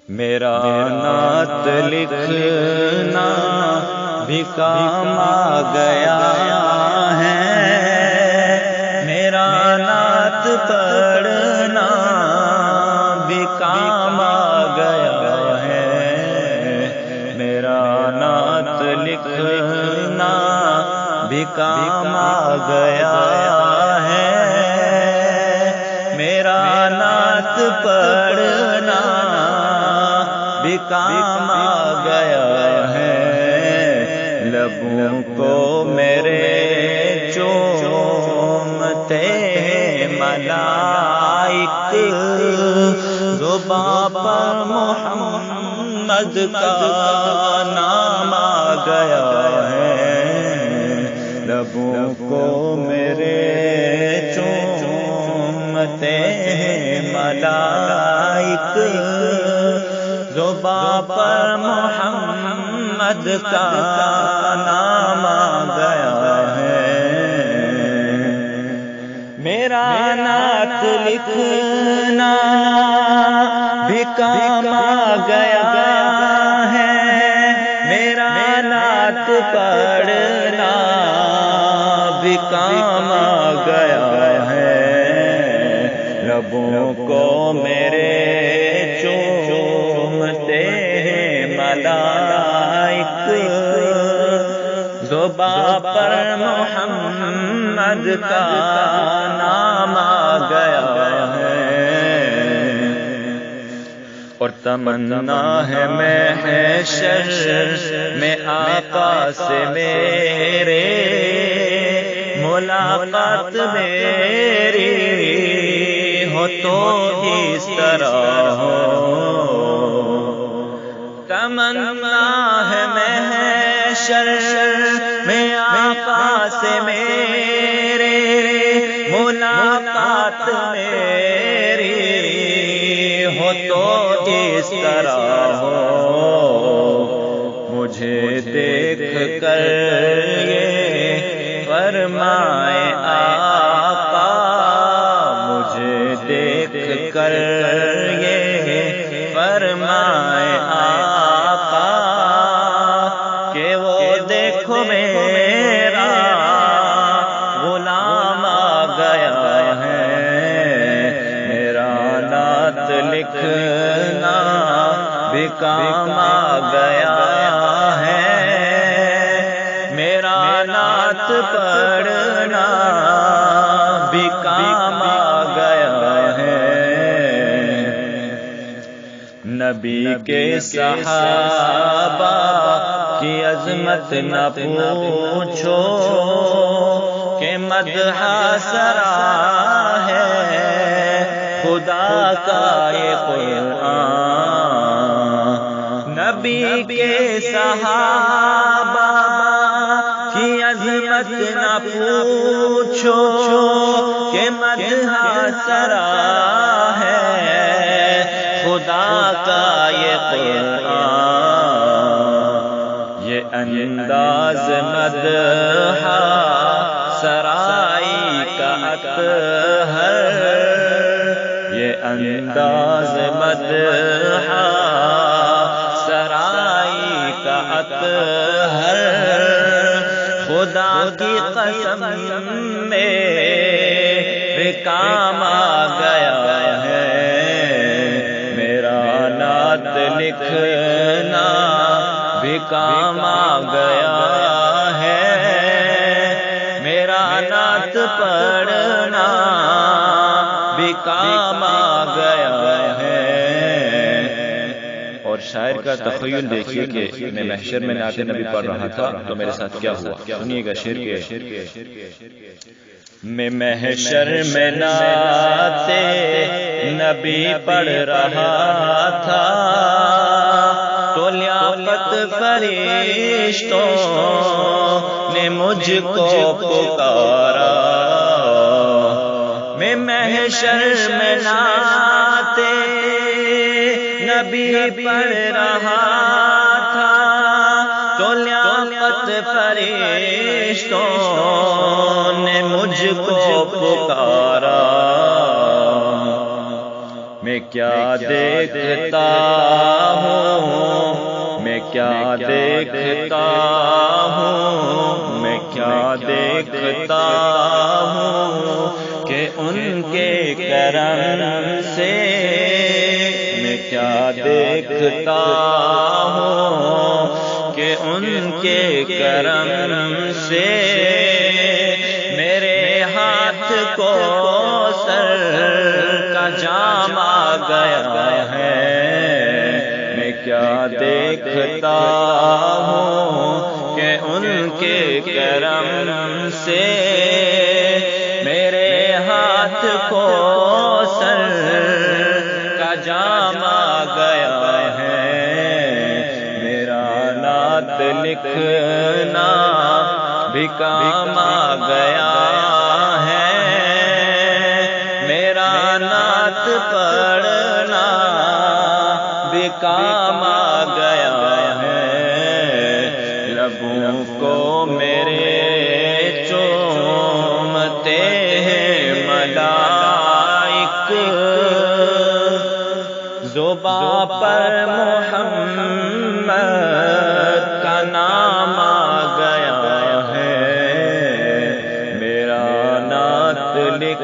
میرا نعت لکھنا بھی کام آ گیا ہے، میرا نعت پڑھنا بھی کام آ گیا ہے، میرا نعت لکھنا بھی کام آ گیا ہے، میرا نعت پڑھنا بھی کام آ گیا ہے، لبوں کو میرے چومتے ملائک، زباں پر محمد کا نام آ گیا ہے، لبوں کو میرے چومتے ملائک، زباں پر محمد کا نام آ گیا ہے، میرا نعت لکھنا بھی کام آ گیا ہے، میرا نعت پڑھنا بھی کام آ گیا ہے، لبوں کو میرے چومتے ملائک، زباں پر محمد کا نام آ گیا ہے، اور تمنا ہے محشر میں آقا سے میرے، ملاقات میری ہو تو اس طرح ہو، تمنا ہے محشر میں آقا سے میرے، ملاقات میری ہو تو اس طرح ہو، مجھے دیکھ کر یہ فرمائے آقا، مجھے دیکھ کر یہ فرمائے آقا کہ وہ دیکھو میرا غلام آ گیا ہے، میرا نعت لکھنا بھی کام آ گیا ہے، میرا نعت پڑھنا بھی کام آ گیا ہے، نبی کے صحابہ کی عظمت نہ پوچھو کہ مدح سرا ہے خدا کا یہ قرآن، نبی کے صحابہ کی عظمت نہ پوچھو کہ مدح سرا ہے خدا کا یہ قرآن، یہ انداز مدح سرائی کا اطہر، یہ انداز مدح سرائی کا اطہر، خدا کی قسم میرے کام آ گیا ہے، میرا نعت لکھنا بھی کام آ گیا ہے، میرا نعت پڑھنا بھی کام آ گیا ہے، اور شاعر کا تخیل دیکھیے کہ میں محشر میں نعت نبی پڑھ رہا تھا تو میرے ساتھ کیا ہوا، سنیے گا شعر کے، میں محشر میں نعت نبی پڑھ رہا تھا تو لیاقت فرشتوں نے مجھ کو پکارا، میں محشر میں نعت نبی پڑھ رہا تھا تو لیاقت فرشتوں نے مجھ کو پکارا، میں کیا دیکھتا ہوں، میں کیا دیکھتا ہوں، میں کیا دیکھتا ہوں کہ ان کے کرم سے، میں کیا دیکھتا ہوں کہ ان کے کرم سے میرے ہاتھ کو سر کا جام آ گیا ہے۔ میں کیا دیکھتا ہوں کہ ان کے کرم سے میرے ہاتھ کو سر کا جام آ گیا ہے۔ میرا نعت لکھنا بھی کام آ گیا ہے، میرا نعت پڑھنا بھی کام آ گیا ہے۔ لبوں کو میرے چومتے ہیں ملائک، زباں پر محمد کا نام آ گیا ہے۔ میرا نعت لکھ